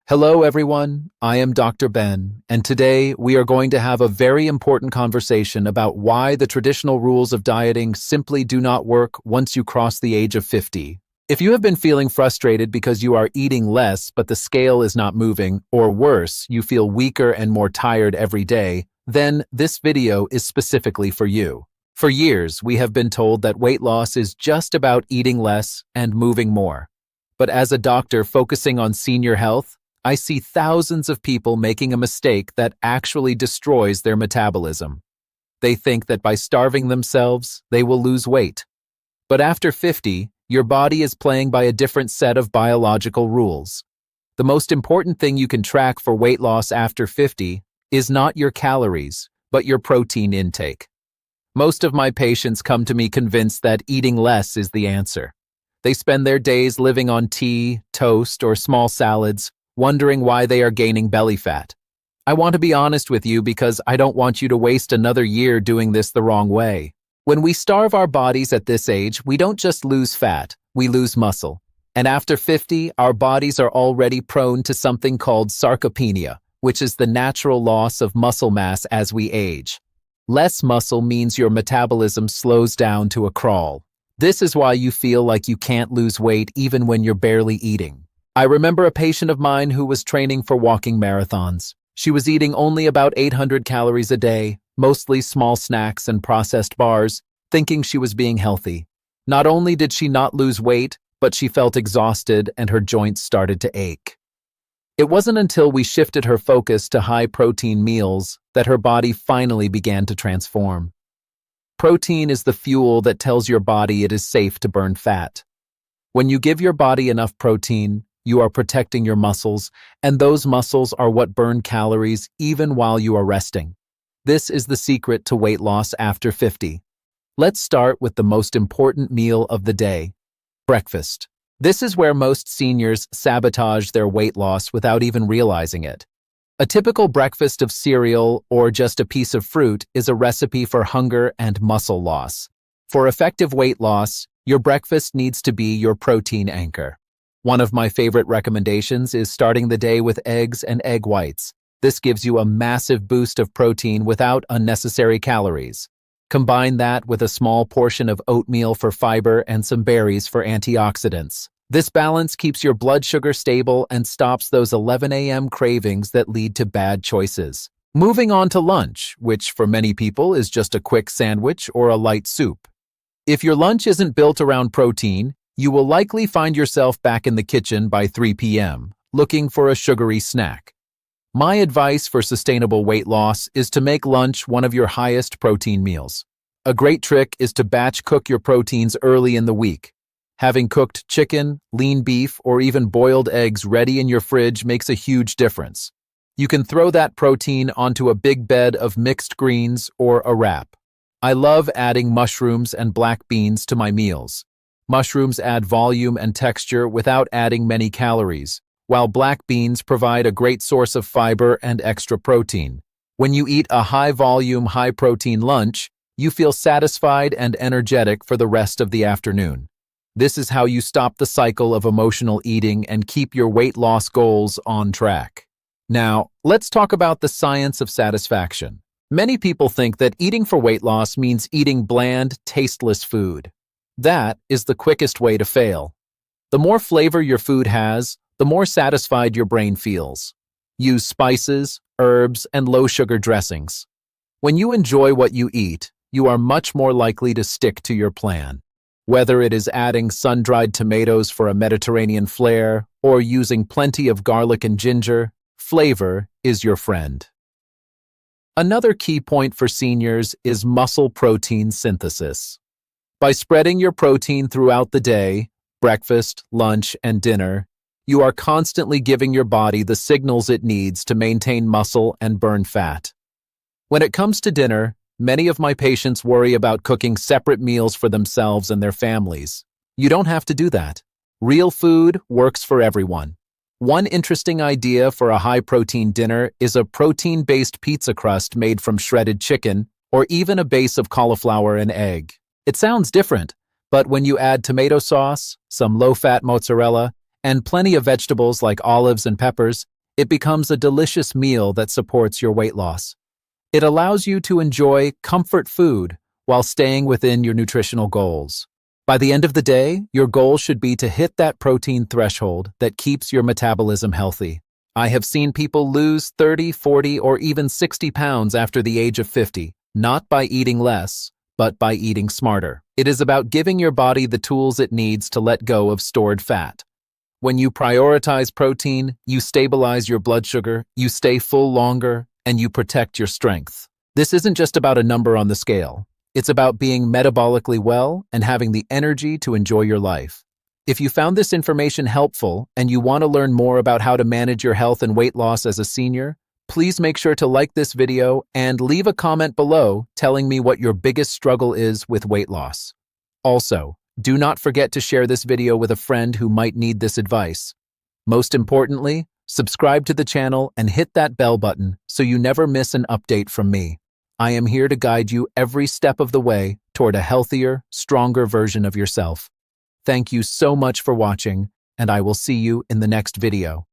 Hello, everyone. I am Dr. Ben, and today we are going to have a very important conversation about why the traditional rules of dieting simply do not work once you cross the age of 50. If you have been feeling frustrated because you are eating less but the scale is not moving, or worse, you feel weaker and more tired every day, then this video is specifically for you. For years, we have been told that weight loss is just about eating less and moving more. But as a doctor focusing on senior health, I see thousands of people making a mistake that actually destroys their metabolism. They think that by starving themselves, they will lose weight. But after 50, your body is playing by a different set of biological rules. The most important thing you can track for weight loss after 50 is not your calories, but your protein intake. Most of my patients come to me convinced that eating less is the answer. They spend their days living on tea, toast, or small salads, wondering why they are gaining belly fat. I want to be honest with you because I don't want you to waste another year doing this the wrong way. When we starve our bodies at this age, we don't just lose fat, we lose muscle. And after 50, our bodies are already prone to something called sarcopenia, which is the natural loss of muscle mass as we age. Less muscle means your metabolism slows down to a crawl. This is why you feel like you can't lose weight even when you're barely eating. I remember a patient of mine who was training for walking marathons. She was eating only about 800 calories a day, mostly small snacks and processed bars, thinking she was being healthy. Not only did she not lose weight, but she felt exhausted and her joints started to ache. It wasn't until we shifted her focus to high-protein meals that her body finally began to transform. Protein is the fuel that tells your body it is safe to burn fat. When you give your body enough protein, you are protecting your muscles, and those muscles are what burn calories even while you are resting. This is the secret to weight loss after 50. Let's start with the most important meal of the day, breakfast. This is where most seniors sabotage their weight loss without even realizing it. A typical breakfast of cereal or just a piece of fruit is a recipe for hunger and muscle loss. For effective weight loss, your breakfast needs to be your protein anchor. One of my favorite recommendations is starting the day with eggs and egg whites. This gives you a massive boost of protein without unnecessary calories. Combine that with a small portion of oatmeal for fiber and some berries for antioxidants. This balance keeps your blood sugar stable and stops those 11 a.m. cravings that lead to bad choices. Moving on to lunch, which for many people is just a quick sandwich or a light soup. If your lunch isn't built around protein, you will likely find yourself back in the kitchen by 3 p.m., looking for a sugary snack. My advice for sustainable weight loss is to make lunch one of your highest protein meals. A great trick is to batch cook your proteins early in the week. Having cooked chicken, lean beef, or even boiled eggs ready in your fridge makes a huge difference. You can throw that protein onto a big bed of mixed greens or a wrap. I love adding mushrooms and black beans to my meals. Mushrooms add volume and texture without adding many calories, while black beans provide a great source of fiber and extra protein. When you eat a high-volume, high-protein lunch, you feel satisfied and energetic for the rest of the afternoon. This is how you stop the cycle of emotional eating and keep your weight loss goals on track. Now, let's talk about the science of satisfaction. Many people think that eating for weight loss means eating bland, tasteless food. That is the quickest way to fail. The more flavor your food has, the more satisfied your brain feels. Use spices, herbs, and low-sugar dressings. When you enjoy what you eat, you are much more likely to stick to your plan. Whether it is adding sun-dried tomatoes for a Mediterranean flair or using plenty of garlic and ginger, flavor is your friend. Another key point for seniors is muscle protein synthesis. By spreading your protein throughout the day, breakfast, lunch, and dinner, you are constantly giving your body the signals it needs to maintain muscle and burn fat. When it comes to dinner, many of my patients worry about cooking separate meals for themselves and their families. You don't have to do that. Real food works for everyone. One interesting idea for a high-protein dinner is a protein-based pizza crust made from shredded chicken or even a base of cauliflower and egg. It sounds different, but when you add tomato sauce, some low-fat mozzarella, and plenty of vegetables like olives and peppers, it becomes a delicious meal that supports your weight loss. It allows you to enjoy comfort food while staying within your nutritional goals. By the end of the day, your goal should be to hit that protein threshold that keeps your metabolism healthy. I have seen people lose 30, 40, or even 60 pounds after the age of 50, not by eating less, but by eating smarter. It is about giving your body the tools it needs to let go of stored fat. When you prioritize protein, you stabilize your blood sugar, you stay full longer, and you protect your strength. This isn't just about a number on the scale. It's about being metabolically well and having the energy to enjoy your life. If you found this information helpful and you want to learn more about how to manage your health and weight loss as a senior, please make sure to like this video and leave a comment below telling me what your biggest struggle is with weight loss. Also, do not forget to share this video with a friend who might need this advice. Most importantly, subscribe to the channel and hit that bell button so you never miss an update from me. I am here to guide you every step of the way toward a healthier, stronger version of yourself. Thank you so much for watching, and I will see you in the next video.